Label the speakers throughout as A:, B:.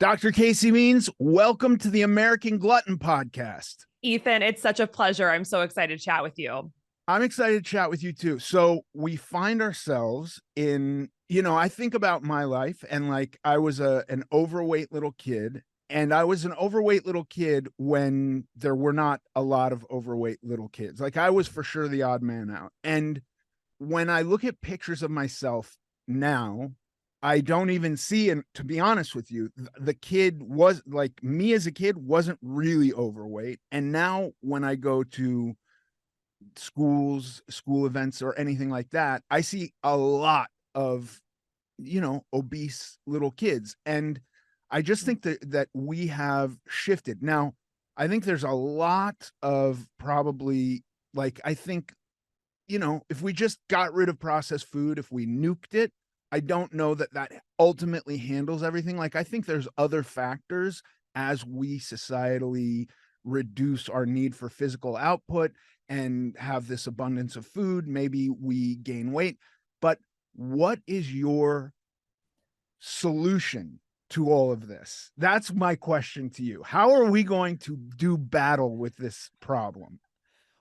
A: Dr. Casey Means, welcome to the American Glutton Podcast.
B: Ethan, it's such a pleasure. I'm so excited to chat with you.
A: I'm excited to chat with you too. So we find ourselves in, I think about my life and like I was an overweight little kid, and I was an overweight little kid when there were not a lot of overweight little kids. Like I was for sure the odd man out. And when I look at pictures of myself now, I don't even see, and to be honest with you, the kid was like me as a kid wasn't really overweight. And now when I go to school events or anything like that, I see a lot of, obese little kids. And I just think that we have shifted. Now, I think there's a lot of probably I think, if we just got rid of processed food, if we nuked it, I don't know that ultimately handles everything. Like, I think there's other factors as we societally reduce our need for physical output and have this abundance of food. Maybe we gain weight. But what is your solution to all of this? That's my question to you. How are we going to do battle with this problem?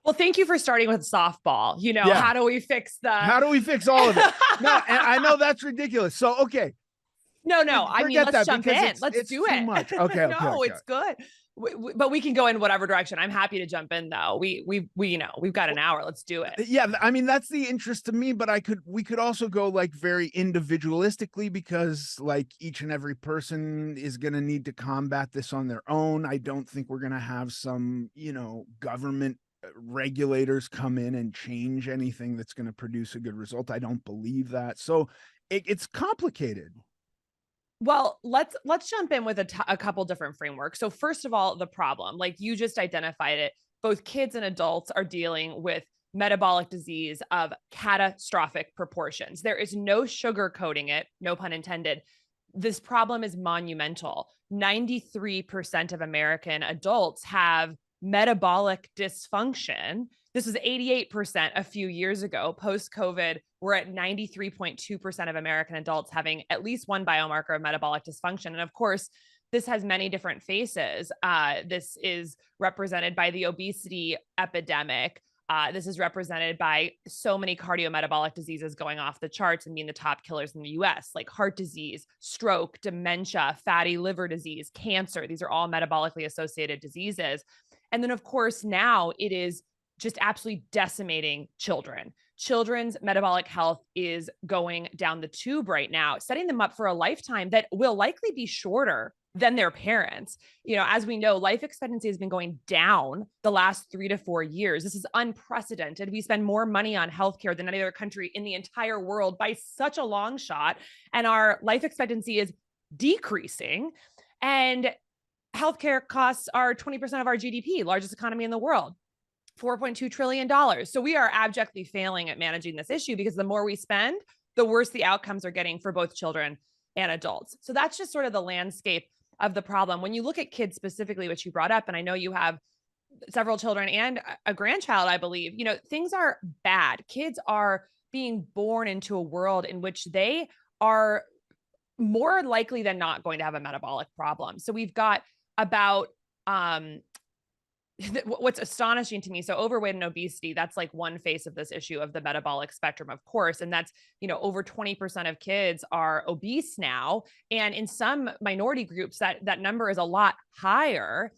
B: Well, thank you for starting with softball. How do we fix
A: all of it? No, and I know that's ridiculous. So, okay.
B: No. I mean, let's jump in. Let's do it.
A: Too much. Okay.
B: No, it's good. But we can go in whatever direction. I'm happy to jump in though. We've got an hour. Let's do it.
A: Yeah. I mean, that's the interest to me, but we could also go like very individualistically, because like each and every person is going to need to combat this on their own. I don't think we're going to have some, government regulators come in and change anything that's going to produce a good result. I don't believe that. So it's complicated.
B: Well, let's jump in with a couple different frameworks. So first of all, the problem, like you just identified it, both kids and adults are dealing with metabolic disease of catastrophic proportions. There is no sugarcoating it, no pun intended. This problem is monumental. 93% of American adults have metabolic dysfunction. This was 88% a few years ago. Post-COVID, we're at 93.2% of American adults having at least one biomarker of metabolic dysfunction. And of course, this has many different faces. This is represented by the obesity epidemic. This is represented by so many cardiometabolic diseases going off the charts and being the top killers in the US, like heart disease, stroke, dementia, fatty liver disease, cancer. These are all metabolically associated diseases. And then, of course, now it is just absolutely decimating children. Children's metabolic health is going down the tube right now, setting them up for a lifetime that will likely be shorter than their parents. As we know, life expectancy has been going down the last 3 to 4 years. This is unprecedented. We spend more money on healthcare than any other country in the entire world by such a long shot. And our life expectancy is decreasing. And healthcare costs are 20% of our GDP, largest economy in the world, $4.2 trillion. So we are abjectly failing at managing this issue, because the more we spend, the worse the outcomes are getting for both children and adults. So that's just sort of the landscape of the problem. When you look at kids specifically, which you brought up, and I know you have several children and a grandchild, I believe, things are bad. Kids are being born into a world in which they are more likely than not going to have a metabolic problem. So we've got about what's astonishing to me. So overweight and obesity, that's like one face of this issue of the metabolic spectrum, of course. And that's, over 20% of kids are obese now. And in some minority groups, that number is a lot higher.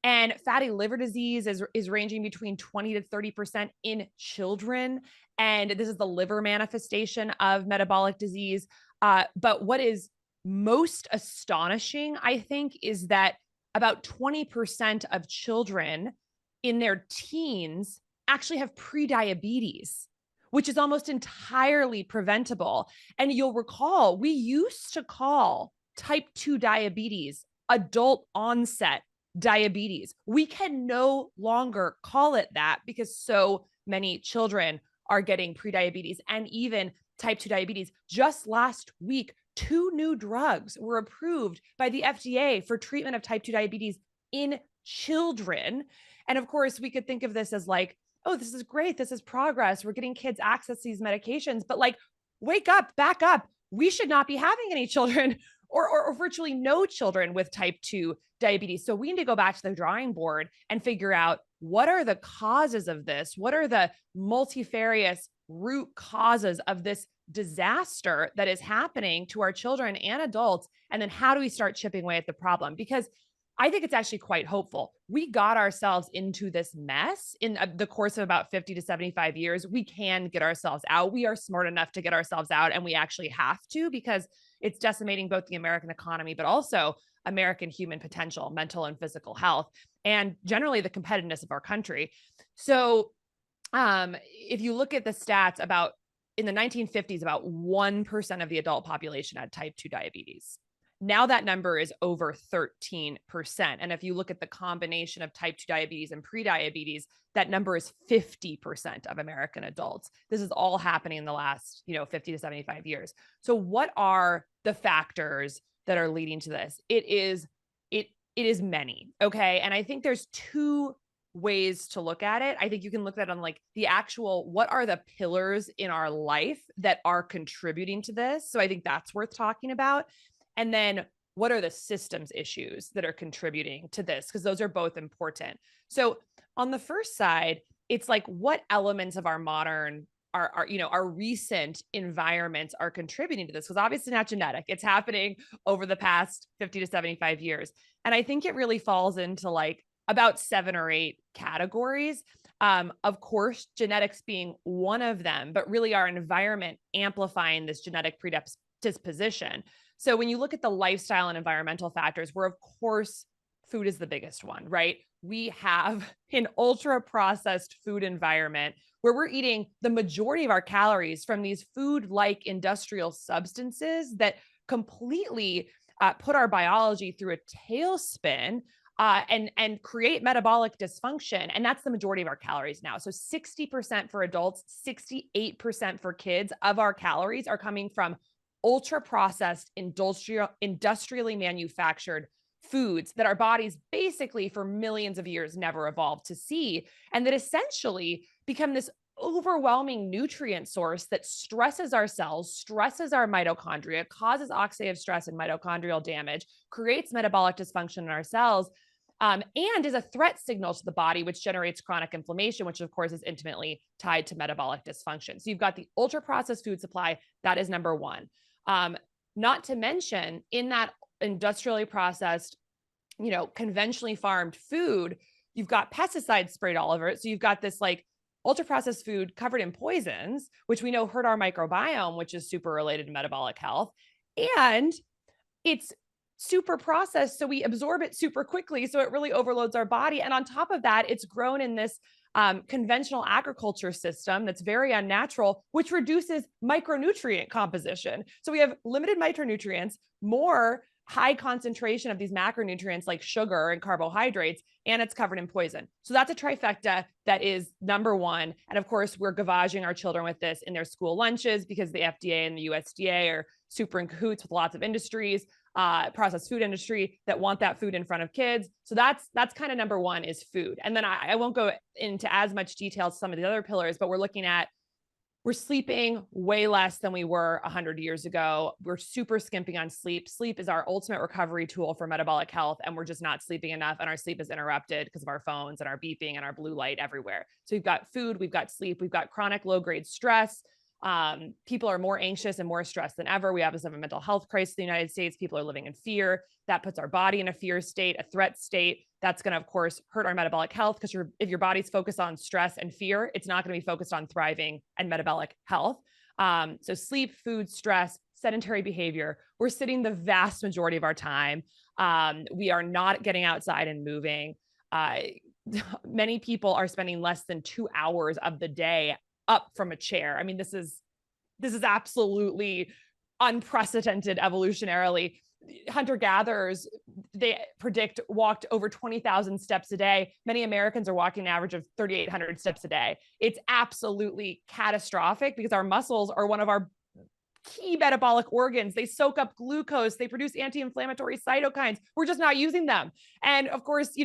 B: And fatty liver disease is ranging between 20 to 30% in children. And this is the liver manifestation of metabolic disease. But what is most astonishing, I think, is that about 20% of children in their teens actually have prediabetes, which is almost entirely preventable. And you'll recall, we used to call type 2 diabetes adult onset diabetes. We can no longer call it that because so many children are getting prediabetes and even type 2 diabetes. Just last week, 2 new drugs were approved by the FDA for treatment of type 2 diabetes in children. And of course, we could think of this as like, oh, this is great. This is progress. We're getting kids access to these medications, but like, wake up, back up. We should not be having any children or virtually no children with type 2 diabetes. So we need to go back to the drawing board and figure out what are the causes of this? What are the multifarious root causes of this disaster that is happening to our children and adults? And then how do we start chipping away at the problem? Because I think it's actually quite hopeful. We got ourselves into this mess in the course of about 50 to 75 years. We can get ourselves out. We are smart enough to get ourselves out, and we actually have to, because it's decimating both the American economy, but also American human potential, mental and physical health, and generally the competitiveness of our country. So if you look at the stats, about in the 1950s, about 1% of the adult population had type 2 diabetes. Now that number is over 13%. And if you look at the combination of type 2 diabetes and prediabetes, that number is 50% of American adults. This is all happening in the last, 50 to 75 years. So what are the factors that are leading to this? It is many. Okay. And I think there's two ways to look at it. I think you can look at it on like the actual, what are the pillars in our life that are contributing to this? So I think that's worth talking about. And then what are the systems issues that are contributing to this? Because those are both important. So on the first side, it's like what elements of our modern, our recent environments are contributing to this? Because obviously not genetic. It's happening over the past 50 to 75 years. And I think it really falls into like about 7 or 8 categories. Of course, genetics being one of them, but really our environment amplifying this genetic predisposition. So when you look at the lifestyle and environmental factors, where of course food is the biggest one, right? We have an ultra processed food environment where we're eating the majority of our calories from these food-like industrial substances that completely put our biology through a tailspin and create metabolic dysfunction. And that's the majority of our calories now. So 60% for adults, 68% for kids of our calories are coming from ultra processed, industrially manufactured foods that our bodies basically for millions of years never evolved to see, and that essentially become this overwhelming nutrient source that stresses our cells, stresses our mitochondria, causes oxidative stress and mitochondrial damage, creates metabolic dysfunction in our cells, and is a threat signal to the body, which generates chronic inflammation, which of course is intimately tied to metabolic dysfunction. So you've got the ultra processed food supply. That is number one. Not to mention in that industrially processed, conventionally farmed food, you've got pesticides sprayed all over it. So you've got this like ultra processed food covered in poisons, which we know hurt our microbiome, which is super related to metabolic health. And it's super processed, so we absorb it super quickly. So it really overloads our body. And on top of that, it's grown in this conventional agriculture system that's very unnatural, which reduces micronutrient composition. So we have limited micronutrients, more high concentration of these macronutrients like sugar and carbohydrates, and it's covered in poison. So that's a trifecta that is number one. And of course, we're gavaging our children with this in their school lunches because the FDA and the USDA are super in cahoots with lots of industries, processed food industry, that want that food in front of kids. So that's kind of number one, is food. And then I won't go into as much detail as some of the other pillars, but we're sleeping way less than we were 100 years ago. We're super skimping on sleep. Sleep is our ultimate recovery tool for metabolic health, and we're just not sleeping enough, and our sleep is interrupted because of our phones and our beeping and our blue light everywhere. So we've got food, we've got sleep, we've got chronic low-grade stress. People are more anxious and more stressed than ever. We obviously have a mental health crisis in the United States. People are living in fear. That puts our body in a fear state, a threat state. That's going to, of course, hurt our metabolic health, because if your body's focused on stress and fear, it's not going to be focused on thriving and metabolic health. So sleep, food, stress, sedentary behavior. We're sitting the vast majority of our time. We are not getting outside and moving. Many people are spending less than 2 hours of the day up from a chair. I mean, this is absolutely unprecedented evolutionarily. Hunter-gatherers, they predict, walked over 20,000 steps a day. Many Americans are walking an average of 3,800 steps a day. It's absolutely catastrophic, because our muscles are one of our key metabolic organs. They soak up glucose. They produce anti-inflammatory cytokines. We're just not using them. And of course,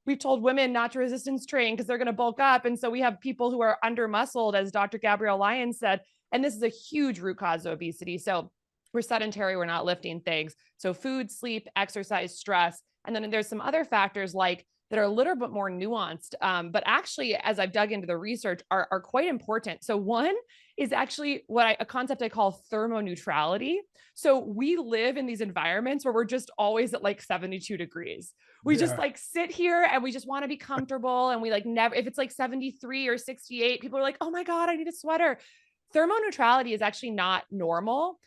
B: we've told women not to resistance train because they're going to bulk up. And so we have people who are under muscled, as Dr. Gabrielle Lyons said, and this is a huge root cause of obesity. So We're sedentary, we're not lifting things. So food, sleep, exercise, stress. And then there's some other factors like that are a little bit more nuanced, but actually, as I've dug into the research, are quite important. So one is actually a concept I call thermoneutrality. So we live in these environments where we're just always at like 72 degrees. We just
A: Yeah.
B: like sit here and we just want to be comfortable. And we like never, if it's like 73 or 68, people are like, oh my God, I need a sweater. Thermoneutrality is actually not normal.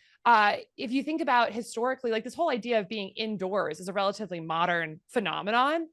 B: If you think about historically, like this whole idea of being indoors is a relatively modern phenomenon.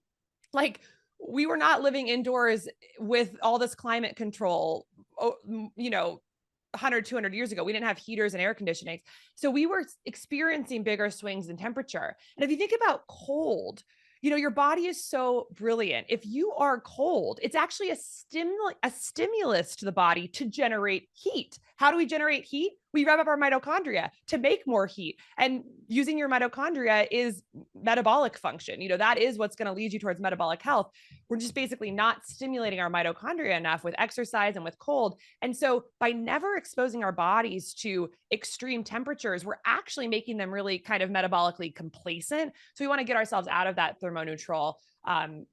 B: Like we were not living indoors with all this climate control, 100, 200 years ago. We didn't have heaters and air conditioning. So we were experiencing bigger swings in temperature. And if you think about cold, your body is so brilliant. If you are cold, it's actually a stimulus to the body to generate heat. How do we generate heat? We rev up our mitochondria to make more heat. And using your mitochondria is metabolic function. That is what's going to lead you towards metabolic health. We're just basically not stimulating our mitochondria enough with exercise and with cold. And so by never exposing our bodies to extreme temperatures, we're actually making them really kind of metabolically complacent. So we want to get ourselves out of that thermoneutral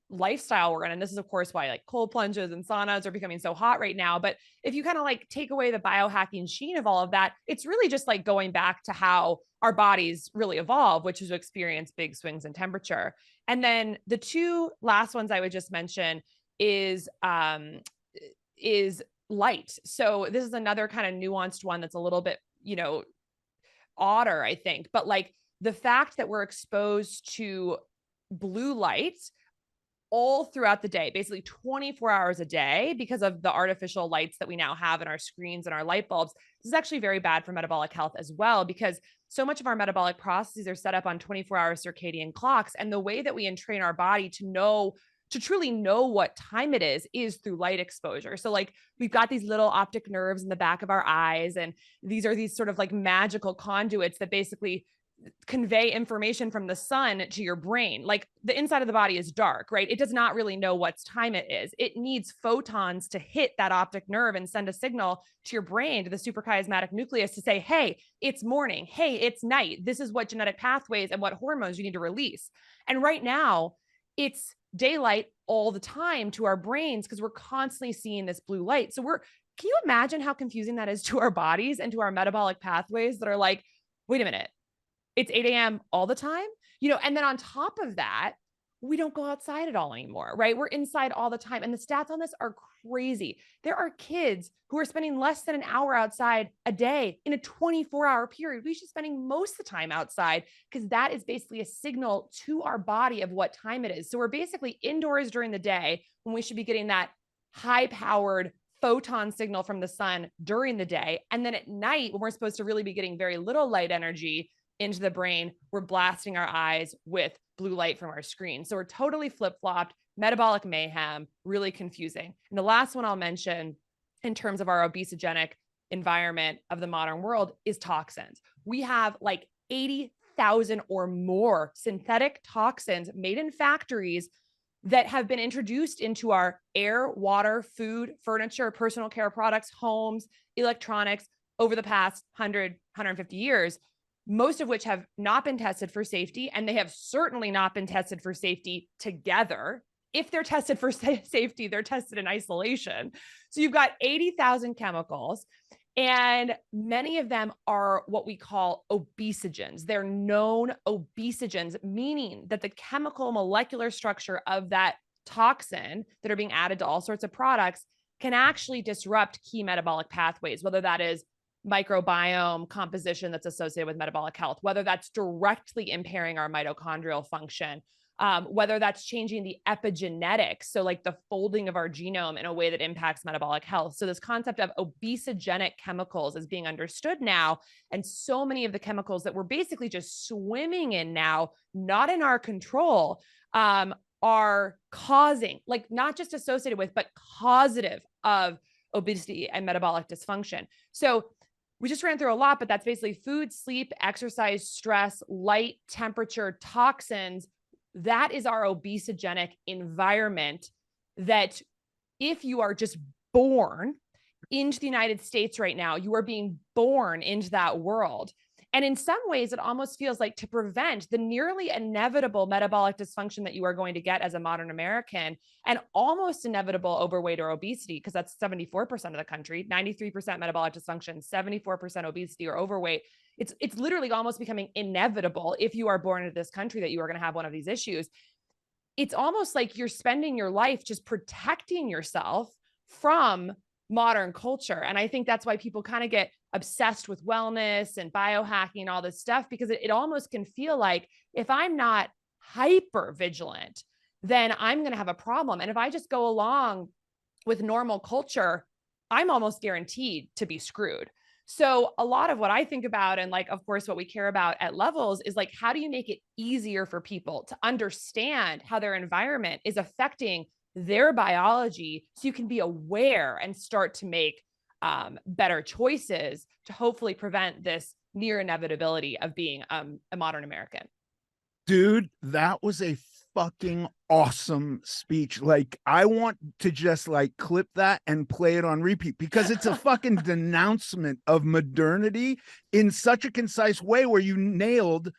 B: lifestyle we're in. And this is, of course, why like cold plunges and saunas are becoming so hot right now. But if you kind of like take away the biohacking sheen of all of that, it's really just like going back to how our bodies really evolve, which is to experience big swings in temperature. And then the two last ones I would just mention is light. So this is another kind of nuanced one that's a little bit, odder, I think. But like the fact that we're exposed to blue light all throughout the day, basically 24 hours a day, because of the artificial lights that we now have in our screens and our light bulbs. This is actually very bad for metabolic health as well, because so much of our metabolic processes are set up on 24-hour circadian clocks. And the way that we entrain our body to truly know what time it is through light exposure. So like we've got these little optic nerves in the back of our eyes, and these are these sort of like magical conduits that basically convey information from the sun to your brain. Like the inside of the body is dark, right? It does not really know what time it is. It needs photons to hit that optic nerve and send a signal to your brain, to the suprachiasmatic nucleus, to say, hey, it's morning. Hey, it's night. This is what genetic pathways and what hormones you need to release. And right now it's daylight all the time to our brains because we're constantly seeing this blue light. So can you imagine how confusing that is to our bodies and to our metabolic pathways that are like, wait a minute, it's 8 a.m. all the time, and then on top of that, we don't go outside at all anymore, right? We're inside all the time. And the stats on this are crazy. There are kids who are spending less than an hour outside a day in a 24-hour period. We should be spending most of the time outside because that is basically a signal to our body of what time it is. So we're basically indoors during the day when we should be getting that high-powered photon signal from the sun during the day. And then at night, when we're supposed to really be getting very little light energy into the brain, we're blasting our eyes with blue light from our screen. So we're totally flip-flopped, metabolic mayhem, really confusing. And the last one I'll mention in terms of our obesogenic environment of the modern world is toxins. We have like 80,000 or more synthetic toxins made in factories that have been introduced into our air, water, food, furniture, personal care products, homes, electronics over the past 100, 150 years. Most of which have not been tested for safety, and they have certainly not been tested for safety together. If they're tested for safety, they're tested in isolation. So you've got 80,000 chemicals, and many of them are what we call obesogens. They're known obesogens, meaning that the chemical molecular structure of that toxin that are being added to all sorts of products can actually disrupt key metabolic pathways, whether that is microbiome composition that's associated with metabolic health, whether that's directly impairing our mitochondrial function, whether that's changing the epigenetics, so like the folding of our genome in a way that impacts metabolic health. So this concept of obesogenic chemicals is being understood now. And so many of the chemicals that we're basically just swimming in now, not in our control, are causing, like not just associated with, but causative of obesity and metabolic dysfunction. So we just ran through a lot, but that's basically food, sleep, exercise, stress, light, temperature, toxins. That is our obesogenic environment that if you are just born into the United States right now, you are being born into that world. And in some ways, it almost feels like to prevent the nearly inevitable metabolic dysfunction that you are going to get as a modern American, and almost inevitable overweight or obesity, because that's 74% of the country, 93% metabolic dysfunction, 74% obesity or overweight. It's literally almost becoming inevitable if you are born into this country that you are going to have one of these issues. It's almost like you're spending your life just protecting yourself from modern culture. And I think that's why people kind of get obsessed with wellness and biohacking and all this stuff, because it almost can feel like if I'm not hyper vigilant, then I'm going to have a problem. And if I just go along with normal culture, I'm almost guaranteed to be screwed. So a lot of what I think about, and like, of course, what we care about at Levels is like, how do you make it easier for people to understand how their environment is affecting their biology so you can be aware and start to make better choices to hopefully prevent this near inevitability of being a modern American.
A: Dude, that was a fucking awesome speech. Like, I want to just like clip that and play it on repeat, because it's a fucking denouncement of modernity in such a concise way, where you nailed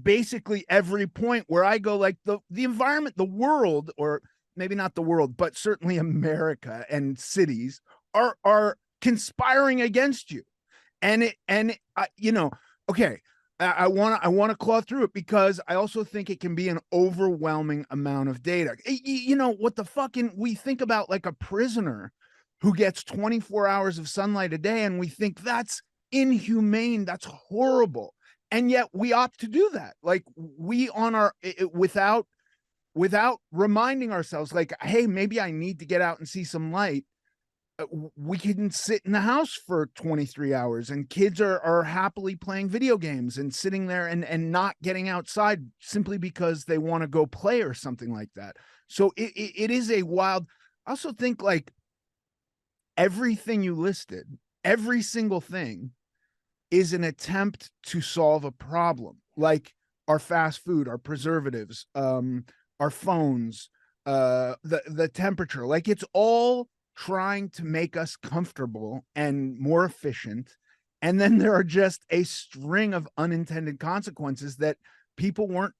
A: basically every point, where I go like the environment, the world, or maybe not the world, but certainly America and cities are conspiring against you. And you know, okay, I want to claw through it, because I also think it can be an overwhelming amount of data. You know what the fucking, we think about like a prisoner who gets 24 hours of sunlight a day, and we think that's inhumane, that's horrible. And yet we opt to do that. Like, we on our, without reminding ourselves, like, hey, maybe I need to get out and see some light. We can sit in the house for 23 hours, and kids are happily playing video games and sitting there and not getting outside simply because they want to go play or something like that. So it is a wild. I also think like everything you listed, every single thing is an attempt to solve a problem, like our fast food, our preservatives, our phones, the temperature. Like, it's all trying to make us comfortable and more efficient. And then there are just a string of unintended consequences that people weren't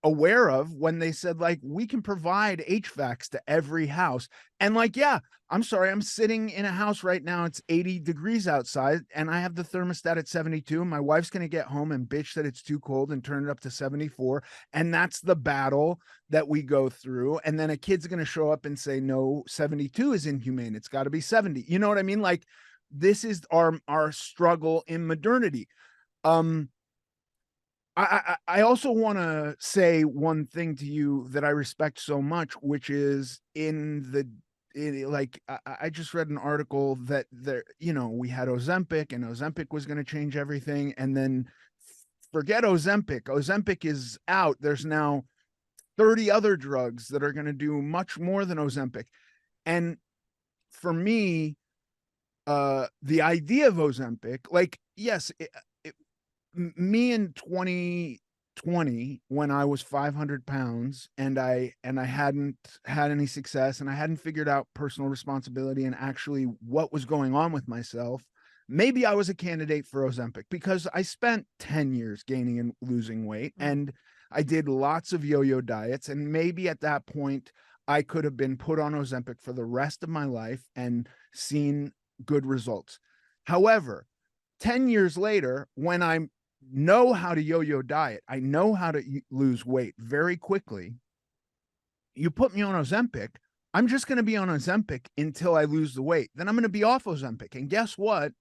A: aware of when they said, like, we can provide HVACs to every house. And like, yeah, I'm sorry, I'm sitting in a house right now, it's 80 degrees outside, and I have the thermostat at 72. My wife's going to get home and bitch that it's too cold and turn it up to 74. And that's the battle that we go through. And then a kid's going to show up and say, no, 72 is inhumane, it's got to be 70. You know what I mean? Like, this is our struggle in modernity. I also want to say one thing to you that I respect so much, which is I just read an article that there, you know, we had Ozempic, and Ozempic was going to change everything. And then forget Ozempic. Ozempic is out. There's now 30 other drugs that are going to do much more than Ozempic. And for me, the idea of Ozempic, like, yes, me in 2020, when I was 500 pounds and I hadn't had any success, and I hadn't figured out personal responsibility and actually what was going on with myself, maybe I was a candidate for Ozempic, because I spent 10 years gaining and losing weight, and I did lots of yo-yo diets. And maybe at that point I could have been put on Ozempic for the rest of my life and seen good results. However, 10 years later, when I know how to yo-yo diet, I know how to lose weight very quickly. You put me on Ozempic, I'm just going to be on Ozempic until I lose the weight. Then I'm going to be off Ozempic. And guess what?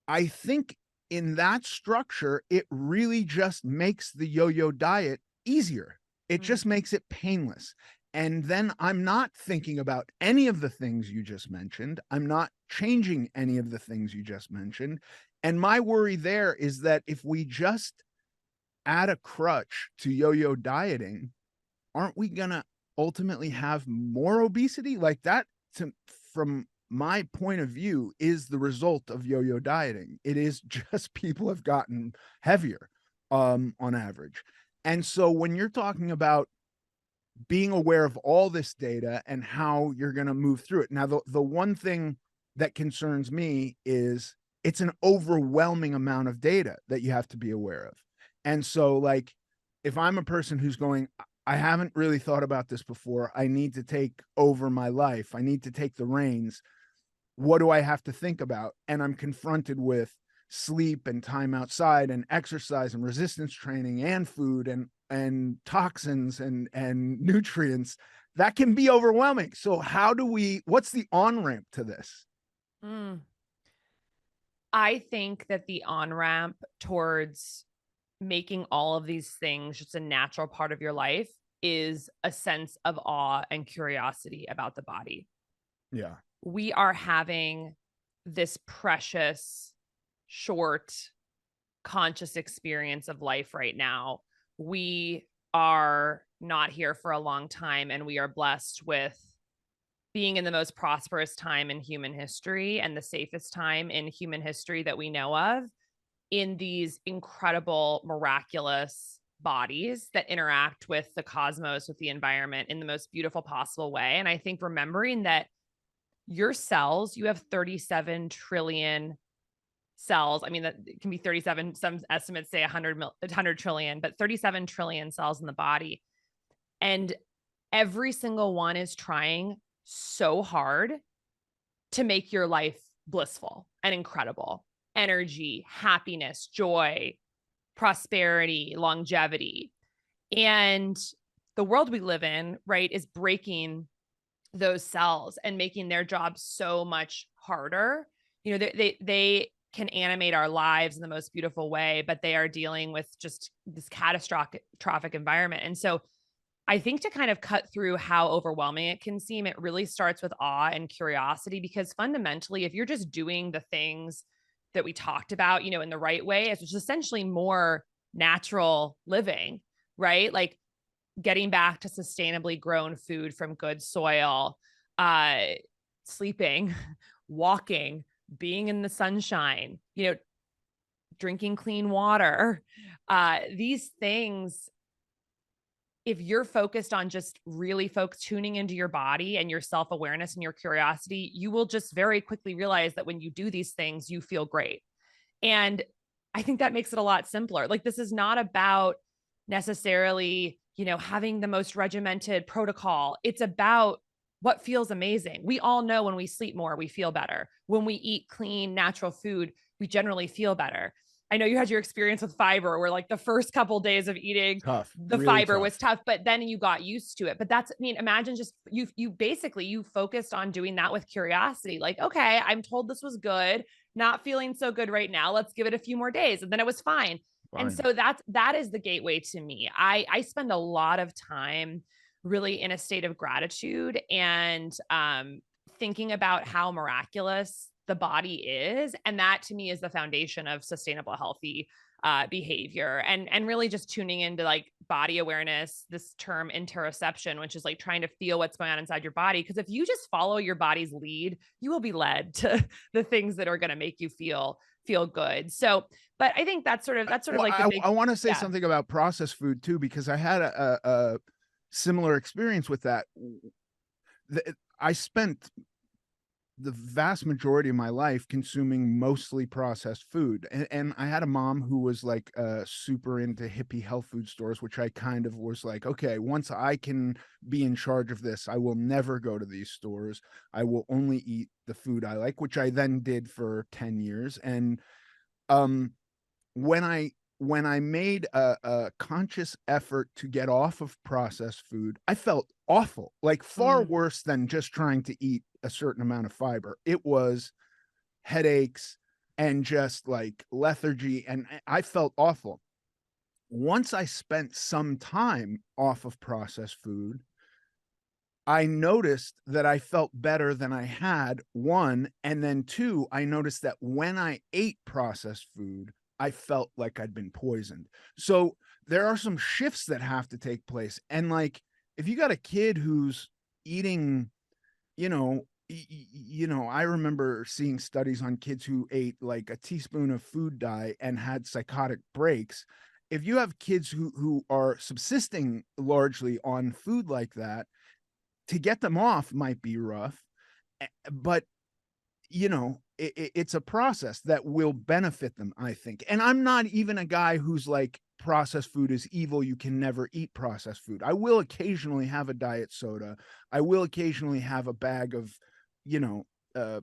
A: I think in that structure, it really just makes the yo-yo diet easier. It just makes it painless. And then I'm not thinking about any of the things you just mentioned. I'm not changing any of the things you just mentioned. And my worry there is that if we just add a crutch to yo-yo dieting, aren't we going to ultimately have more obesity? Like, that, from my point of view, is the result of yo-yo dieting. It is just people have gotten heavier on average. And so when you're talking about being aware of all this data and how you're going to move through it. Now, the one thing that concerns me is it's an overwhelming amount of data that you have to be aware of. And so like, if I'm a person who's going, I haven't really thought about this before, I need to take over my life, I need to take the reins, what do I have to think about? And I'm confronted with sleep and time outside and exercise and resistance training and food and toxins and nutrients. That can be overwhelming. So what's the on-ramp to this?
B: Mm. I think that the on-ramp towards making all of these things just a natural part of your life is a sense of awe and curiosity about the body.
A: Yeah.
B: We are having this precious, short, conscious experience of life right now. We are not here for a long time, and we are blessed with being in the most prosperous time in human history and the safest time in human history that we know of, in these incredible, miraculous bodies that interact with the cosmos, with the environment in the most beautiful possible way. And I think remembering that your cells, you have 37 trillion cells. I mean, that can be 37. Some estimates say 100 trillion, but 37 trillion cells in the body. And every single one is trying so hard to make your life blissful and incredible. Energy, happiness, joy, prosperity, longevity. And the world we live in, right, is breaking those cells and making their job so much harder. You know, they can animate our lives in the most beautiful way, but they are dealing with just this catastrophic environment. And so I think to kind of cut through how overwhelming it can seem, it really starts with awe and curiosity, because fundamentally, if you're just doing the things that we talked about, you know, in the right way, it's just essentially more natural living, right? Like getting back to sustainably grown food from good soil, sleeping, walking, being in the sunshine, you know, drinking clean water. These things, if you're focused on just really tuning into your body and your self-awareness and your curiosity, you will just very quickly realize that when you do these things, you feel great. And I think that makes it a lot simpler. Like, this is not about necessarily, you know, having the most regimented protocol. It's about what feels amazing. We all know when we sleep more, we feel better. When we eat clean, natural food, we generally feel better. I know you had your experience with fiber where like the first couple days of eating
A: Tough,
B: the
A: really
B: fiber
A: tough.
B: was tough, but then you got used to it. But that's, I mean, imagine just you basically you focused on doing that with curiosity. Like, okay, I'm told this was good, not feeling so good right now. Let's give it a few more days. And then it was fine. And
A: Fine.
B: so that is the gateway to me. I spend a lot of time really in a state of gratitude and thinking about how miraculous the body is. And that to me is the foundation of sustainable, healthy behavior, and really just tuning into like body awareness, this term interoception, which is like trying to feel what's going on inside your body. Because if you just follow your body's lead, you will be led to the things that are going to make you feel good. So, but I think that's sort of
A: Well,
B: like the big,
A: I want to say
B: yeah.
A: something about processed food too, because I had a similar experience with that. I spent the vast majority of my life consuming mostly processed food. And I had a mom who was like super into hippie health food stores, which I kind of was like, okay, once I can be in charge of this, I will never go to these stores. I will only eat the food I like, which I then did for 10 years. And um, when I made a conscious effort to get off of processed food, I felt awful, like far
B: Mm,
A: worse than just trying to eat a certain amount of fiber. It was headaches and just like lethargy, and I felt awful. Once I spent some time off of processed food, I noticed that I felt better than I had, one, and then two, I noticed that when I ate processed food, I felt like I'd been poisoned. So there are some shifts that have to take place. And like, if you got a kid who's eating, you know, I remember seeing studies on kids who ate like a teaspoon of food dye and had psychotic breaks. If you have kids who are subsisting largely on food like that, to get them off might be rough, but you know, it's a process that will benefit them, I think. And I'm not even a guy who's like, processed food is evil. You can never eat processed food. I will occasionally have a diet soda. I will occasionally have a bag of, you know, uh,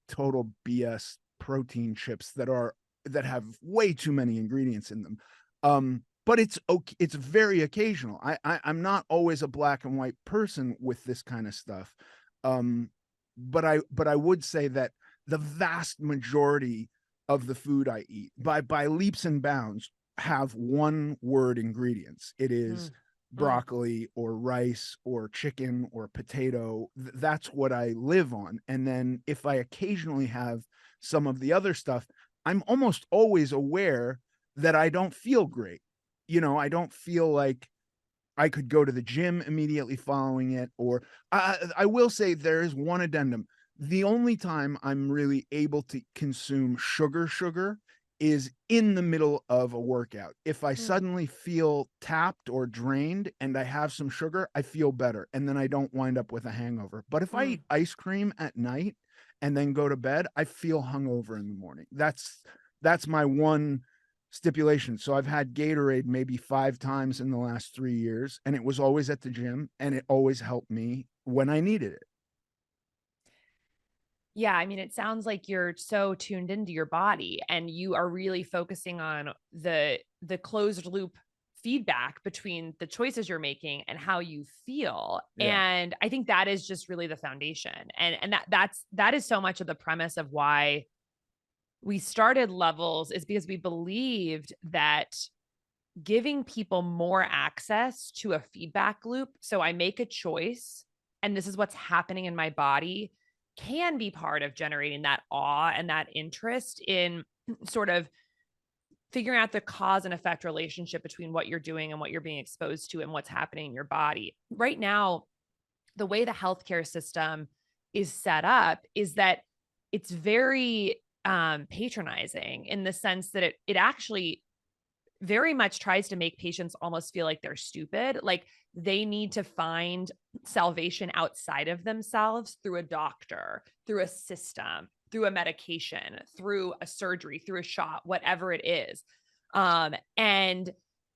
A: total BS protein chips that have way too many ingredients in them. But it's okay. It's very occasional. I'm not always a black and white person with this kind of stuff. But I would say that the vast majority of the food I eat, by leaps and bounds, have one word ingredients. It is broccoli or rice or chicken or potato. That's what I live on. And then if I occasionally have some of the other stuff, I'm almost always aware that I don't feel great. You know, I don't feel like I could go to the gym immediately following it. Or I will say there is one addendum. The only time I'm really able to consume sugar is in the middle of a workout. If I suddenly feel tapped or drained and I have some sugar, I feel better. And then I don't wind up with a hangover. But if I eat ice cream at night and then go to bed, I feel hungover in the morning. That's my one stipulation. So I've had Gatorade maybe 5 times in the last 3 years, and it was always at the gym, and it always helped me when I needed it.
B: Yeah, I mean, it sounds like you're so tuned into your body and you are really focusing on the closed loop feedback between the choices you're making and how you feel.
A: Yeah.
B: And I think that is just really the foundation. And that is so much of the premise of why we started Levels, is because we believed that giving people more access to a feedback loop. So I make a choice and this is what's happening in my body, can be part of generating that awe and that interest in sort of figuring out the cause and effect relationship between what you're doing and what you're being exposed to and what's happening in your body. Right now, the way the healthcare system is set up is that it's very patronizing in the sense that it actually very much tries to make patients almost feel like they're stupid, like they need to find salvation outside of themselves through a doctor, through a system, through a medication, through a surgery, through a shot, whatever it is. And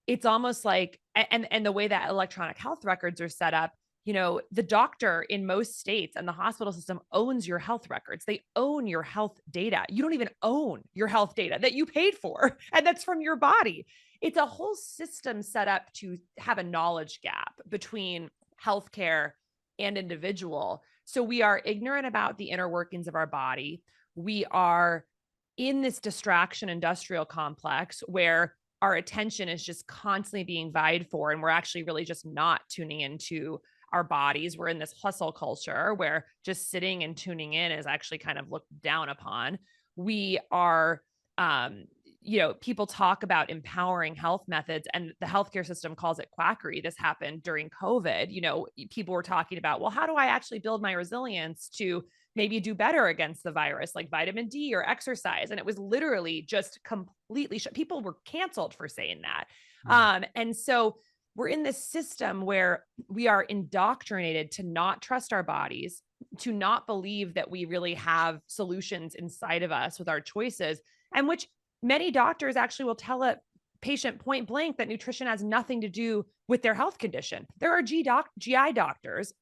B: it's almost like, and the way that electronic health records are set up, you know, the doctor in most states and the hospital system owns your health records. They own your health data. You don't even own your health data that you paid for, and that's from your body. It's a whole system set up to have a knowledge gap between healthcare and individual. So we are ignorant about the inner workings of our body. We are in this distraction industrial complex where our attention is just constantly being vied for, and we're actually really just not tuning into our bodies. We're in this hustle culture where just sitting and tuning in is actually kind of looked down upon. We are, people talk about empowering health methods and the healthcare system calls it quackery. This happened during COVID. You know, people were talking about, well, how do I actually build my resilience to maybe do better against the virus, like vitamin D or exercise? And it was literally just completely people were canceled for saying that. And so we're in this system where we are indoctrinated to not trust our bodies, to not believe that we really have solutions inside of us with our choices, and which many doctors actually will tell a patient point blank that nutrition has nothing to do with their health condition. There are GI doctors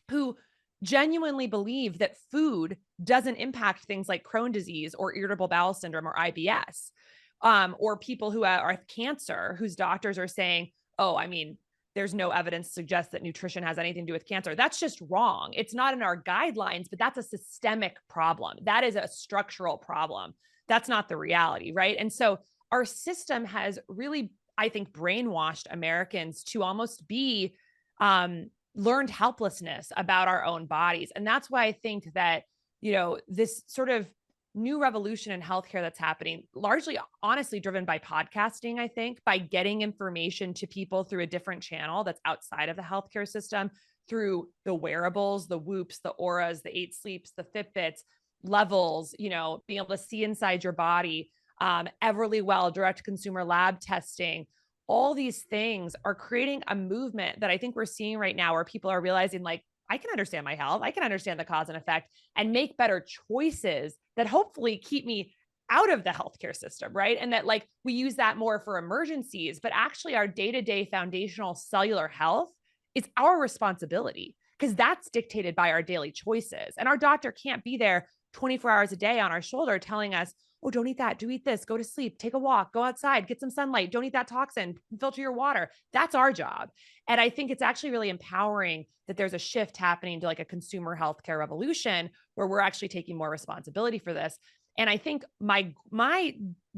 B: who genuinely believe that food doesn't impact things like Crohn's disease or irritable bowel syndrome or IBS, or people who are cancer, whose doctors are saying, oh, I mean, there's no evidence to suggest that nutrition has anything to do with cancer. That's just wrong. It's not in our guidelines, but that's a systemic problem. That is a structural problem. That's not the reality, right? And so our system has really, I think, brainwashed Americans to almost be learned helplessness about our own bodies. And that's why I think that, you know, this sort of new revolution in healthcare that's happening, largely, honestly, driven by podcasting, I think, by getting information to people through a different channel that's outside of the healthcare system, through the wearables, the Whoops, the Auras, the 8 Sleeps, the Fitbits, Levels, you know, being able to see inside your body, Everlywell, direct consumer lab testing. All these things are creating a movement that I think we're seeing right now where people are realizing, like, I can understand my health. I can understand the cause and effect and make better choices that hopefully keep me out of the healthcare system, right? And that like we use that more for emergencies, but actually our day-to-day foundational cellular health is our responsibility because that's dictated by our daily choices. And our doctor can't be there 24 hours a day on our shoulder telling us, oh, don't eat that, do eat this, go to sleep, take a walk, go outside, get some sunlight, don't eat that toxin, filter your water. That's our job. And I think it's actually really empowering that there's a shift happening to like a consumer healthcare revolution where we're actually taking more responsibility for this. And I think my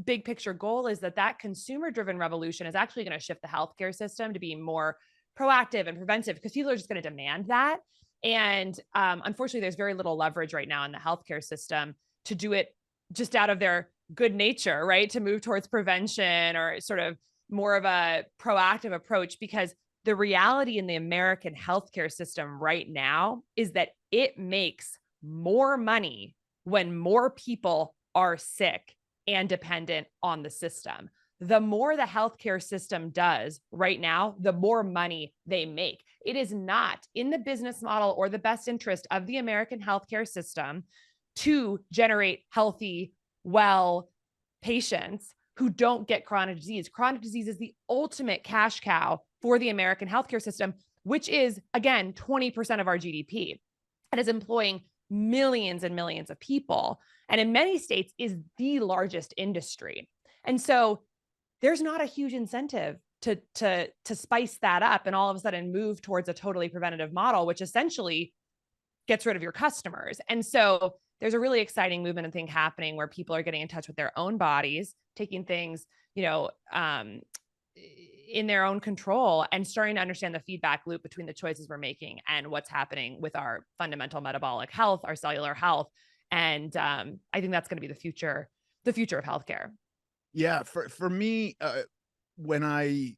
B: big picture goal is that consumer driven revolution is actually going to shift the healthcare system to be more proactive and preventive because people are just going to demand that. And unfortunately, there's very little leverage right now in the healthcare system to do it just out of their good nature, right? To move towards prevention or sort of more of a proactive approach, because the reality in the American healthcare system right now is that it makes more money when more people are sick and dependent on the system. The more the healthcare system does right now, the more money they make. It is not in the business model or the best interest of the American healthcare system to generate healthy, well patients who don't get chronic disease. Chronic disease is the ultimate cash cow for the American healthcare system, which is, again, 20% of our GDP and is employing millions and millions of people. And in many states is the largest industry. And so there's not a huge incentive to spice that up and all of a sudden move towards a totally preventative model, which essentially gets rid of your customers. And so there's a really exciting movement and thing happening where people are getting in touch with their own bodies, taking things, in their own control and starting to understand the feedback loop between the choices we're making and what's happening with our fundamental metabolic health, our cellular health. And I think that's going to be the future of healthcare.
A: Yeah, for me, when I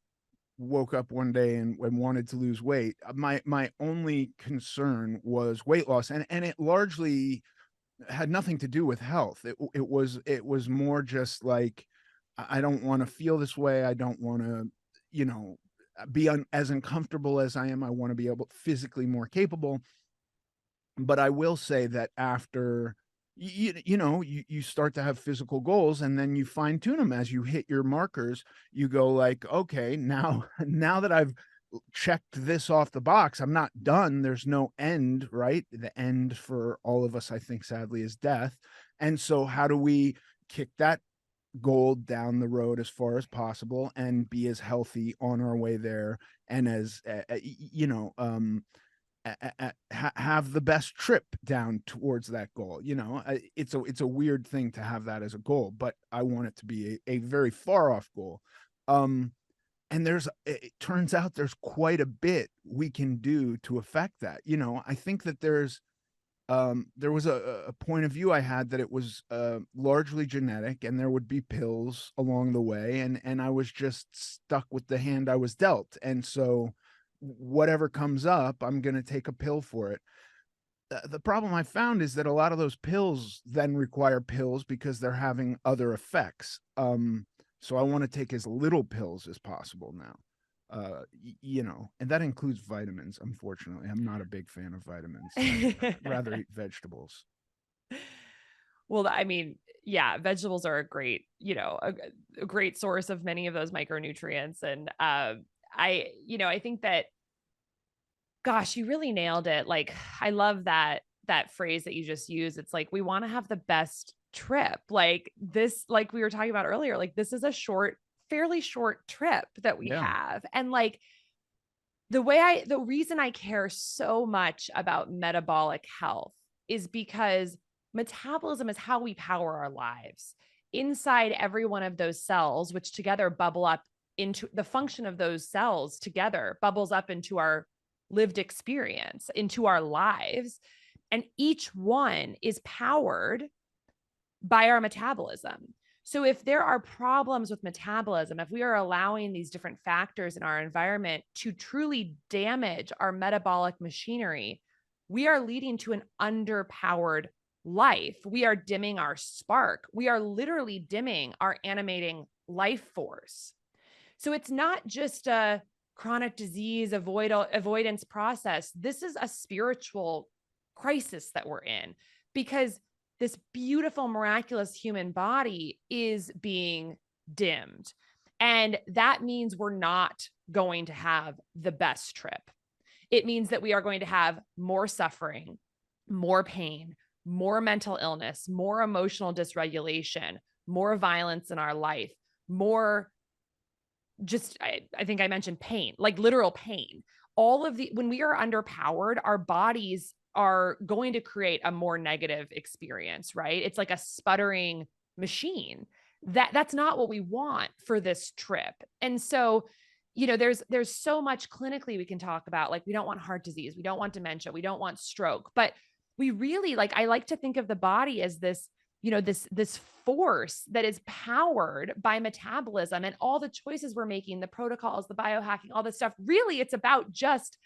A: woke up one day and wanted to lose weight, my only concern was weight loss, and it largely had nothing to do with health. It was more just like I don't want to feel this way. I don't want to, be as uncomfortable as I am. I want to be able physically more capable. But I will say that after you start to have physical goals and then you fine tune them as you hit your markers. You go like, okay, now that I've checked this off the box, I'm not done. There's no end, right? The end for all of us, I think, sadly, is death. And so how do we kick that goal down the road as far as possible and be as healthy on our way there and as have the best trip down towards that goal. It's a weird thing to have that as a goal, but I want it to be a very far off goal. And it turns out there's quite a bit we can do to affect that. I think that there was a point of view I had that it was largely genetic and there would be pills along the way. And I was just stuck with the hand I was dealt. And so whatever comes up, I'm going to take a pill for it. The problem I found is that a lot of those pills then require pills because they're having other effects. So I want to take as little pills as possible now. And that includes vitamins. Unfortunately, I'm not a big fan of vitamins. I'd rather eat vegetables.
B: Well, I mean, yeah, vegetables are a great, a great source of many of those micronutrients. And I think that, gosh, you really nailed it. Like, I love that phrase that you just used. It's like, we want to have the best trip. Like this, like we were talking about earlier, like this is a fairly short trip that we have. And like the reason I care so much about metabolic health is because metabolism is how we power our lives. Inside every one of those cells, which together bubble up into the function of those cells together, bubbles up into our lived experience, into our lives. And each one is powered by our metabolism. So if there are problems with metabolism, if we are allowing these different factors in our environment to truly damage our metabolic machinery, we are leading to an underpowered life. We are dimming our spark. We are literally dimming our animating life force. So it's not just a chronic disease avoidance process. This is a spiritual crisis that we're in, because this beautiful, miraculous human body is being dimmed. And that means we're not going to have the best trip. It means that we are going to have more suffering, more pain, more mental illness, more emotional dysregulation, more violence in our life, more just, I think I mentioned pain, like literal pain. When we are underpowered, our bodies are going to create a more negative experience, right? It's like a sputtering machine. That's not what we want for this trip. And so, there's so much clinically we can talk about. Like, we don't want heart disease, we don't want dementia, we don't want stroke, but we really, like, I like to think of the body as this, this force that is powered by metabolism, and all the choices we're making, the protocols, the biohacking, all this stuff. Really, it's about just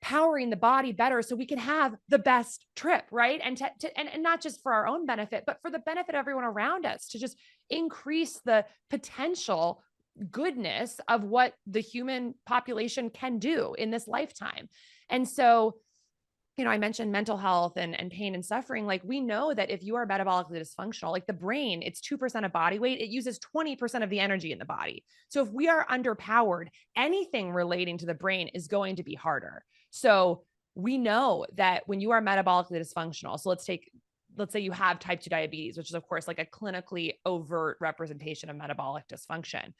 B: powering the body better so we can have the best trip, right? And and not just for our own benefit, but for the benefit of everyone around us, to just increase the potential goodness of what the human population can do in this lifetime. And so, I mentioned mental health and pain and suffering. Like, we know that if you are metabolically dysfunctional, like the brain, it's 2% of body weight. It uses 20% of the energy in the body. So if we are underpowered, anything relating to the brain is going to be harder. So we know that when you are metabolically dysfunctional, so let's say you have type 2 diabetes, which is of course like a clinically overt representation of metabolic dysfunction.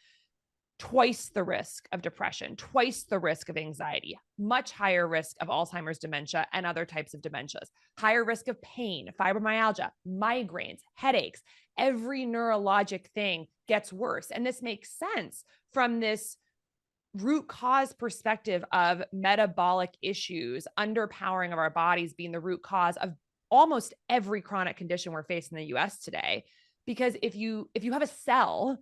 B: Twice the risk of depression, twice the risk of anxiety, much higher risk of Alzheimer's, dementia, and other types of dementias, higher risk of pain, fibromyalgia, migraines, headaches. Every neurologic thing gets worse. And this makes sense from this root cause perspective of metabolic issues, underpowering of our bodies being the root cause of almost every chronic condition we're facing in the US today. Because if you have a cell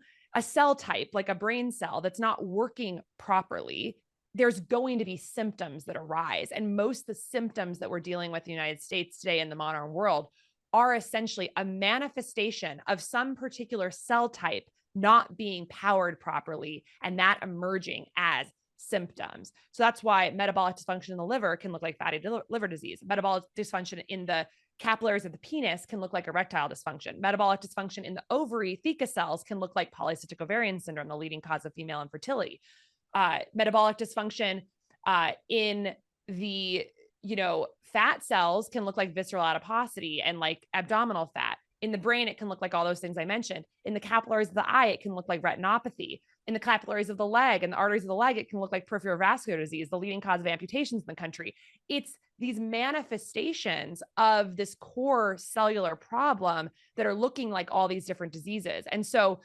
B: type, like a brain cell, that's not working properly, there's going to be symptoms that arise. And most of the symptoms that we're dealing with in the United States today in the modern world are essentially a manifestation of some particular cell type not being powered properly, and that emerging as symptoms. So that's why metabolic dysfunction in the liver can look like fatty liver disease. Metabolic dysfunction in the capillaries of the penis can look like erectile dysfunction. Metabolic dysfunction in the ovary theca cells can look like polycystic ovarian syndrome, the leading cause of female infertility. Metabolic dysfunction in the fat cells can look like visceral adiposity and like abdominal fat. In the brain, it can look like all those things I mentioned. In the capillaries of the eye, it can look like retinopathy. In the capillaries of the leg and the arteries of the leg, it can look like peripheral vascular disease, the leading cause of amputations in the country. It's these manifestations of this core cellular problem that are looking like all these different diseases. And so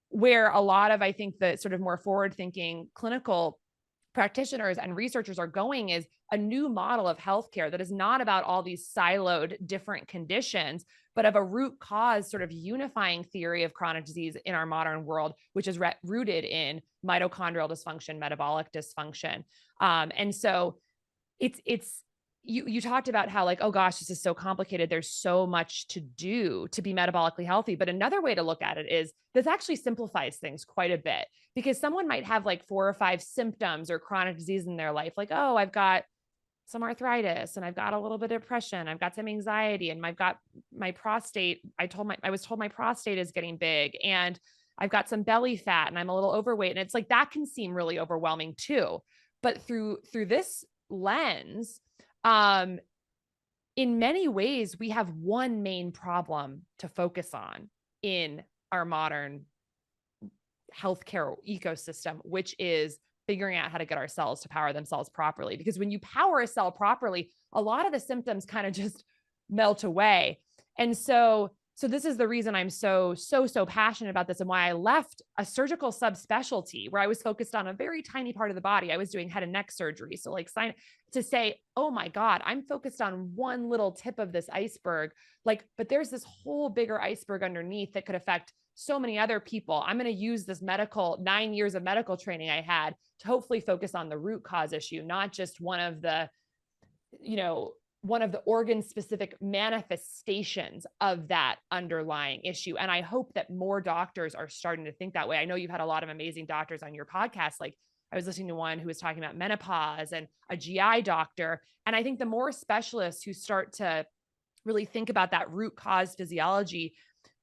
B: where a lot of, I think, the sort of more forward-thinking clinical practitioners and researchers are going is a new model of healthcare that is not about all these siloed different conditions, but of a root cause sort of unifying theory of chronic disease in our modern world, which is rooted in mitochondrial dysfunction, metabolic dysfunction. And so you talked about how, like, oh gosh, this is so complicated. There's so much to do to be metabolically healthy. But another way to look at it is this actually simplifies things quite a bit, because someone might have like 4 or 5 symptoms or chronic disease in their life. Like, oh, I've got some arthritis and I've got a little bit of depression. I've got some anxiety and I've got my prostate. I was told my prostate is getting big, and I've got some belly fat and I'm a little overweight. And it's like, that can seem really overwhelming too. But through this lens, in many ways, we have one main problem to focus on in our modern healthcare ecosystem, which is figuring out how to get our cells to power themselves properly. Because when you power a cell properly, a lot of the symptoms kind of just melt away. And so this is the reason I'm so passionate about this, and why I left a surgical subspecialty where I was focused on a very tiny part of the body. I was doing head and neck surgery. So like to say, oh my God, I'm focused on one little tip of this iceberg. Like, but there's this whole bigger iceberg underneath that could affect so many other people. I'm going to use this 9 years of medical training I had to hopefully focus on the root cause issue, not just one of the organ specific manifestations of that underlying issue. And I hope that more doctors are starting to think that way. I know you've had a lot of amazing doctors on your podcast. Like, I was listening to one who was talking about menopause, and a GI doctor. And I think the more specialists who start to really think about that root cause physiology,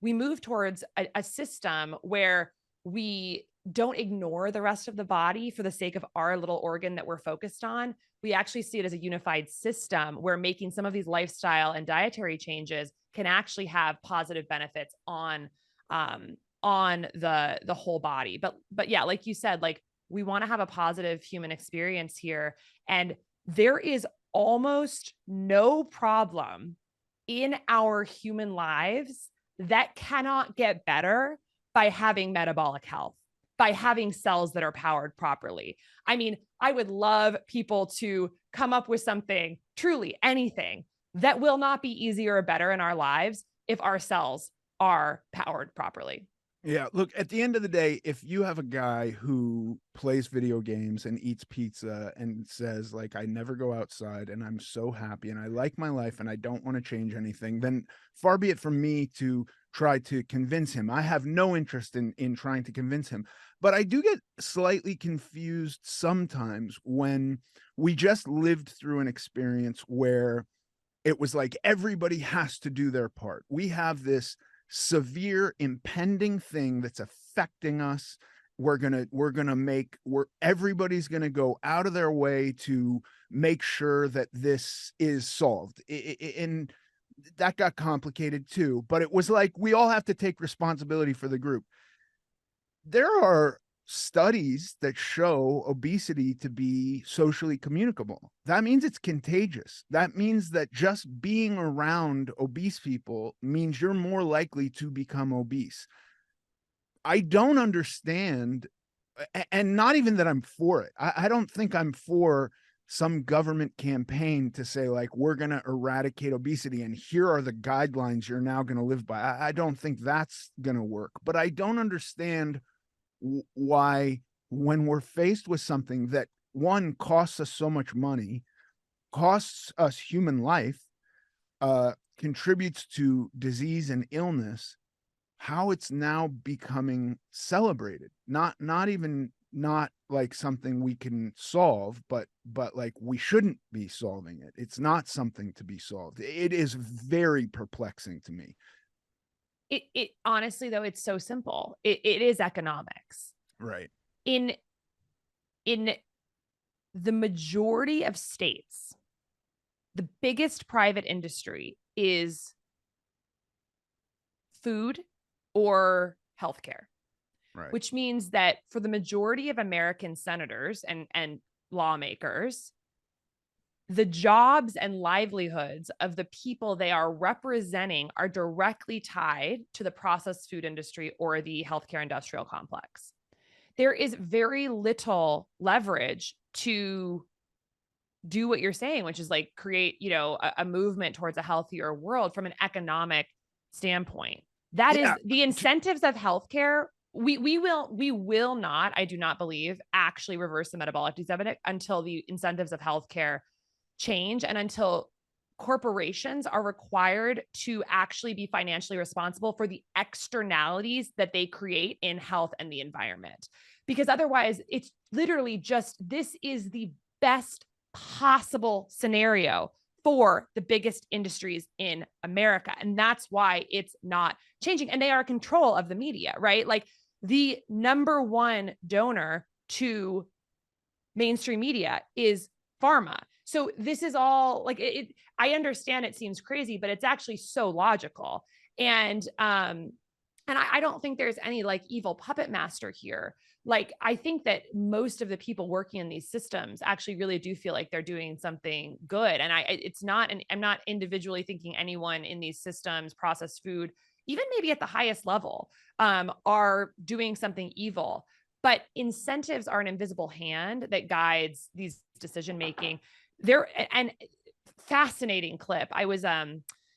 B: we move towards a system where we don't ignore the rest of the body for the sake of our little organ that we're focused on. We actually see it as a unified system where making some of these lifestyle and dietary changes can actually have positive benefits on the whole body. But yeah, like you said, like we want to have a positive human experience here, and there is almost no problem in our human lives that cannot get better by having metabolic health, by having cells that are powered properly. I mean, I would love people to come up with something, truly anything, that will not be easier or better in our lives if our cells are powered properly.
A: Yeah, look, at the end of the day, if you have a guy who plays video games and eats pizza and says, like, I never go outside and I'm so happy and I like my life and I don't want to change anything, then far be it from me to try to convince him. I have no interest in trying to convince him. But I do get slightly confused sometimes when we just lived through an experience where it was like everybody has to do their part. We have this severe impending thing that's affecting us. Everybody's gonna go out of their way to make sure that this is solved. And that got complicated too, but it was like we all have to take responsibility for the group. There are studies that show obesity to be socially communicable. That means it's contagious. That means that just being around obese people means you're more likely to become obese. I don't understand, and not even that I'm for it. I don't think I'm for some government campaign to say, like, we're going to eradicate obesity and here are the guidelines you're now going to live by. I don't think that's going to work, but I don't understand why, when we're faced with something that, one, costs us so much money, costs us human life, contributes to disease and illness, how it's now becoming celebrated. Not like something we can solve, but like we shouldn't be solving it. It's not something to be solved. It is very perplexing to me.
B: It honestly, though, it's so simple. It is economics.
A: Right.
B: In the majority of states, the biggest private industry is food or healthcare.
A: Right.
B: Which means that for the majority of American senators and lawmakers, the jobs and livelihoods of the people they are representing are directly tied to the processed food industry or the healthcare industrial complex. There is very little leverage to do what you're saying, which is like create, a movement towards a healthier world from an economic standpoint. That is the incentives of healthcare. We will not, I do not believe, actually reverse the metabolic disease epidemic until the incentives of healthcare change and until corporations are required to actually be financially responsible for the externalities that they create in health and the environment. Because otherwise, it's literally just, this is the best possible scenario for the biggest industries in America. And that's why it's not changing. And they are in control of the media, right? Like the number one donor to mainstream media is pharma. So this is all like I understand it seems crazy, but it's actually so logical. And I don't think there's any like evil puppet master here. Like, I think that most of the people working in these systems actually really do feel like they're doing something good. And I'm not individually thinking anyone in these systems, processed food, even maybe at the highest level, are doing something evil. But incentives are an invisible hand that guides these decision-making. And fascinating clip. I was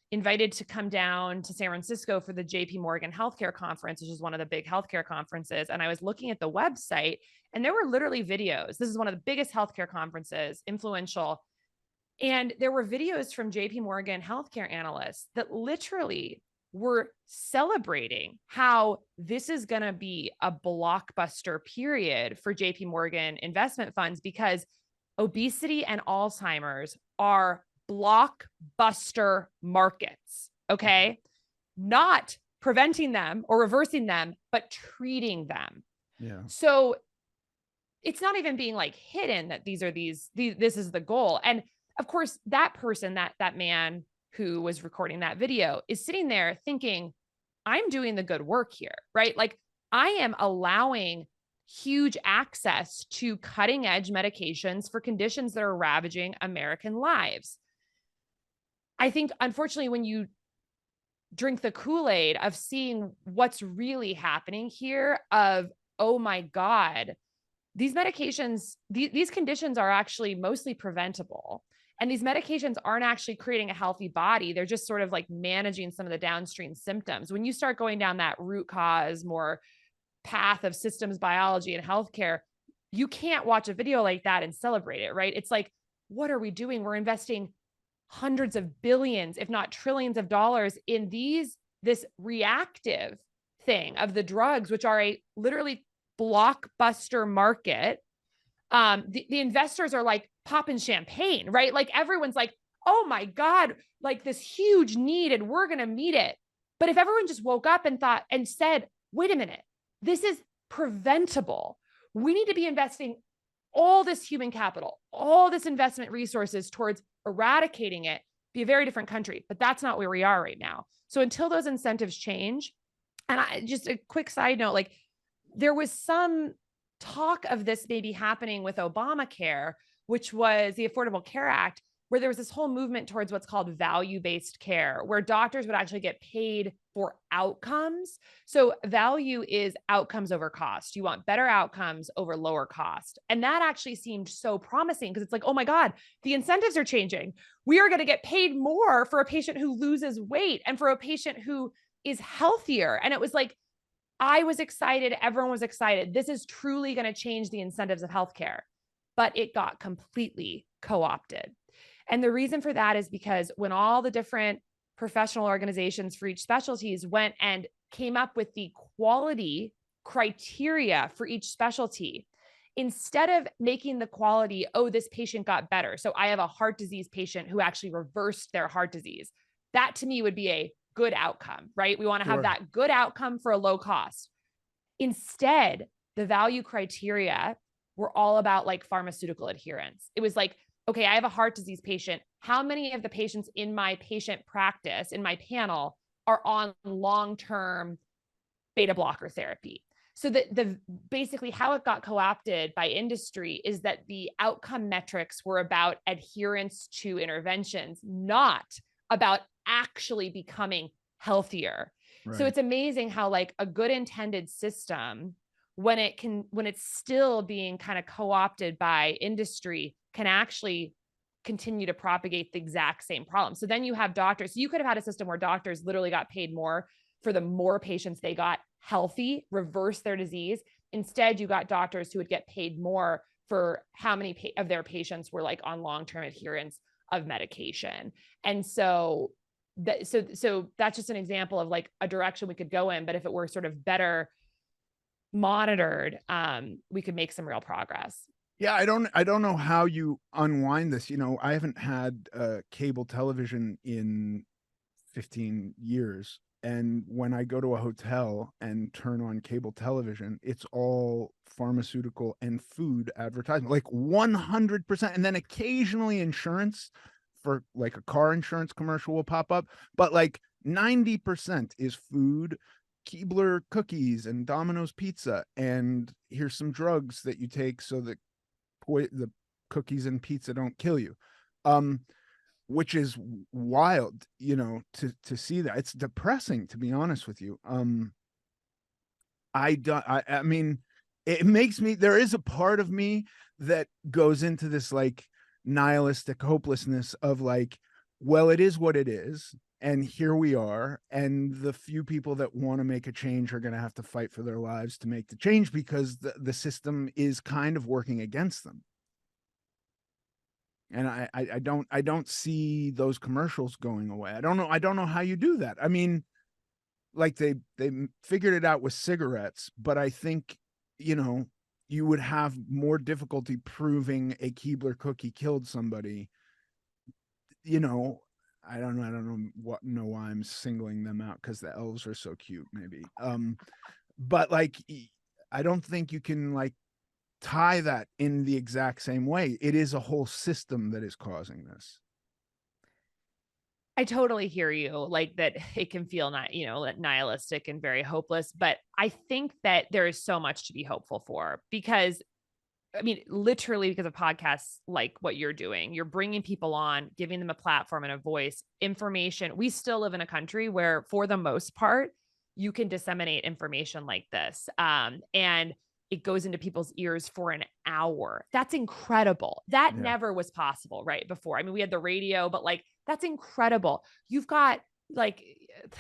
B: invited to come down to San Francisco for the JP Morgan Healthcare Conference, which is one of the big healthcare conferences. And I was looking at the website and there were literally videos. This is one of the biggest healthcare conferences, influential. And there were videos from JP Morgan healthcare analysts that literally we're celebrating how this is going to be a blockbuster period for JP Morgan investment funds, because obesity and Alzheimer's are blockbuster markets. Okay. Not preventing them or reversing them, but treating them.
A: Yeah.
B: So it's not even being like hidden that this is the goal. And of course, that person, that man who was recording that video is sitting there thinking, I'm doing the good work here, right? Like, I am allowing huge access to cutting edge medications for conditions that are ravaging American lives. I think, unfortunately, when you drink the Kool-Aid of seeing what's really happening here, of, oh my God, these medications, these conditions are actually mostly preventable. And these medications aren't actually creating a healthy body. They're just sort of like managing some of the downstream symptoms. When you start going down that root cause, more path of systems biology and healthcare, you can't watch a video like that and celebrate it, right? It's like, what are we doing? We're investing hundreds of billions, if not trillions of dollars in this reactive thing of the drugs, which are a literally blockbuster market. The investors are like popping champagne, right? Like, everyone's like, oh my God, like this huge need, and we're going to meet it. But if everyone just woke up and thought and said, wait a minute, this is preventable. We need to be investing all this human capital, all this investment resources towards eradicating it, be a very different country. But that's not where we are right now. So until those incentives change, and just a quick side note, like, there was some talk of this maybe happening with Obamacare, which was the Affordable Care Act, where there was this whole movement towards what's called value-based care, where doctors would actually get paid for outcomes. So value is outcomes over cost. You want better outcomes over lower cost. And that actually seemed so promising, because it's like, oh my God, the incentives are changing. We are going to get paid more for a patient who loses weight and for a patient who is healthier. And it was like, I was excited. Everyone was excited. This is truly going to change the incentives of healthcare, but it got completely co-opted. And the reason for that is because when all the different professional organizations for each specialties went and came up with the quality criteria for each specialty, instead of making the quality, oh, this patient got better. So I have a heart disease patient who actually reversed their heart disease. That to me would be a good outcome, right? We want to have that good outcome for a low cost. Instead, the value criteria were all about like pharmaceutical adherence. It was like, okay, I have a heart disease patient. How many of the patients in my patient practice, in my panel, are on long-term beta blocker therapy? So the basically how it got co-opted by industry is that the outcome metrics were about adherence to interventions, not about actually becoming healthier. Right. So it's amazing how like a good intended system, when it's still being kind of co-opted by industry, can actually continue to propagate the exact same problem. So then you have doctors. So you could have had a system where doctors literally got paid more for the more patients they got healthy, reverse their disease. Instead, you got doctors who would get paid more for how many of their patients were like on long-term adherence of medication. And so that's just an example of like a direction we could go in. But if it were sort of better monitored, we could make some real progress.
A: Yeah, I don't know how you unwind this. You know, I haven't had cable television in 15 years. And when I go to a hotel and turn on cable television, it's all pharmaceutical and food advertisement, like 100%. And then occasionally insurance, for like a car insurance commercial, will pop up. But like 90% is food, Keebler cookies and Domino's pizza. And here's some drugs that you take so that the cookies and pizza don't kill you. Which is wild, you know, to see that. It's depressing, to be honest with you. I mean, it makes me, there is a part of me that goes into this like nihilistic hopelessness of like, well, it is what it is, and here we are, and the few people that want to make a change are going to have to fight for their lives to make the change, because the system is kind of working against them. And I don't see those commercials going away. I don't know how you do that. I mean, like they figured it out with cigarettes, but I think, you know, you would have more difficulty proving a Keebler cookie killed somebody. You know, I don't know why I'm singling them out, because the elves are so cute, maybe. But like, I don't think you can like tie that in the exact same way. It is a whole system that is causing this.
B: I totally hear you, like that it can feel not, nihilistic and very hopeless, but I think that there is so much to be hopeful for because I mean, literally because of podcasts like what you're doing, you're bringing people on, giving them a platform and a voice, information. We still live in a country where, for the most part, you can disseminate information like this. And it goes into people's ears for an hour. That's incredible. That
A: Yeah.
B: never was possible right before. I mean, we had the radio, but like, that's incredible. You've got like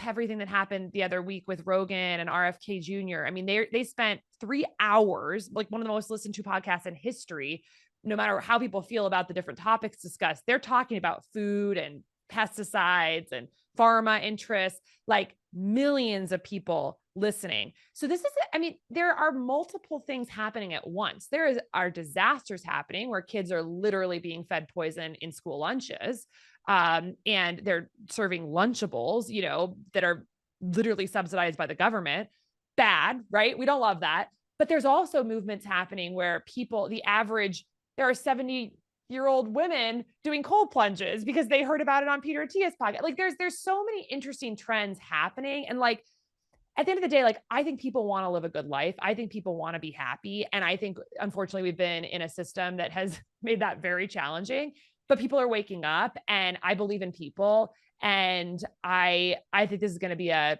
B: everything that happened the other week with Rogan and RFK Jr. I mean, they spent 3 hours, like one of the most listened to podcasts in history, no matter how people feel about the different topics discussed. They're talking about food and pesticides and pharma interests, like millions of people listening. So this is, I mean, there are multiple things happening at once. Are disasters happening where kids are literally being fed poison in school lunches. And they're serving Lunchables, that are literally subsidized by the government. Bad, right? We don't love that. But there's also movements happening where there are 70-year-old women doing cold plunges because they heard about it on Peter Attia's podcast. Like there's so many interesting trends happening. And like, at the end of the day, like, I think people want to live a good life. I think people want to be happy. And I think, unfortunately, we've been in a system that has made that very challenging, but people are waking up and I believe in people. And I think this is going to be a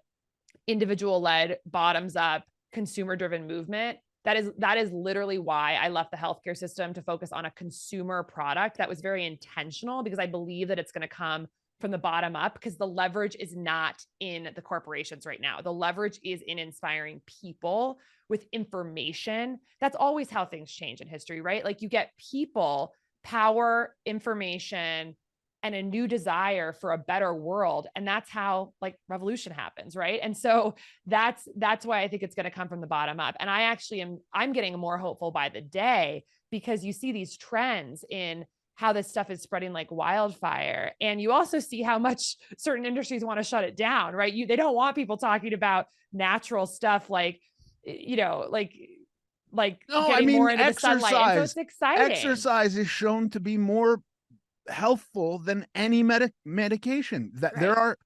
B: individual led, bottoms up, consumer driven movement. That is literally why I left the healthcare system to focus on a consumer product. That was very intentional because I believe that it's going to come from the bottom up, because the leverage is not in the corporations right now. The leverage is in inspiring people with information. That's always how things change in history, right? Like you get people, power, information, and a new desire for a better world. And that's how like revolution happens, right? And so that's why I think it's going to come from the bottom up. And I'm getting more hopeful by the day because you see these trends in how this stuff is spreading like wildfire. And you also see how much certain industries want to shut it down, right? They don't want people talking about natural stuff like,
A: No, I
B: getting
A: mean,
B: more into the sunlight. And so it's exciting.
A: exercise is shown to be more healthful than any medication. That there are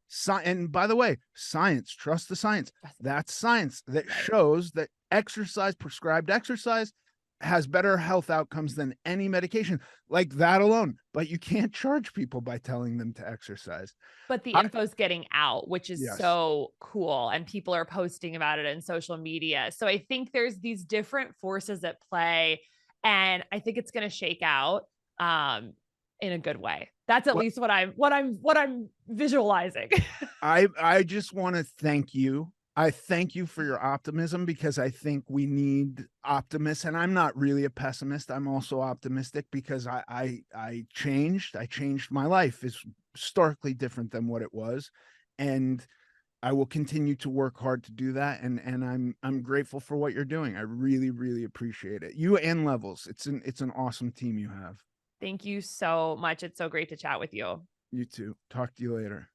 A: and by the way, science, trust the science. That's science that shows that prescribed exercise has better health outcomes than any medication, like that alone. But you can't charge people by telling them to exercise.
B: But the info's getting out, which is
A: Yes.
B: so cool. And people are posting about it in social media. So I think there's these different forces at play. And I think it's going to shake out in a good way. That's at least what I'm visualizing.
A: I just want to thank you. I thank you for your optimism, because I think we need optimists. And I'm not really a pessimist. I'm also optimistic because I changed. I changed my life. It's starkly different than what it was. And I will continue to work hard to do that. And I'm grateful for what you're doing. I really, really appreciate it. You and Levels. It's an awesome team you have.
B: Thank you so much. It's so great to chat with you.
A: You too. Talk to you later.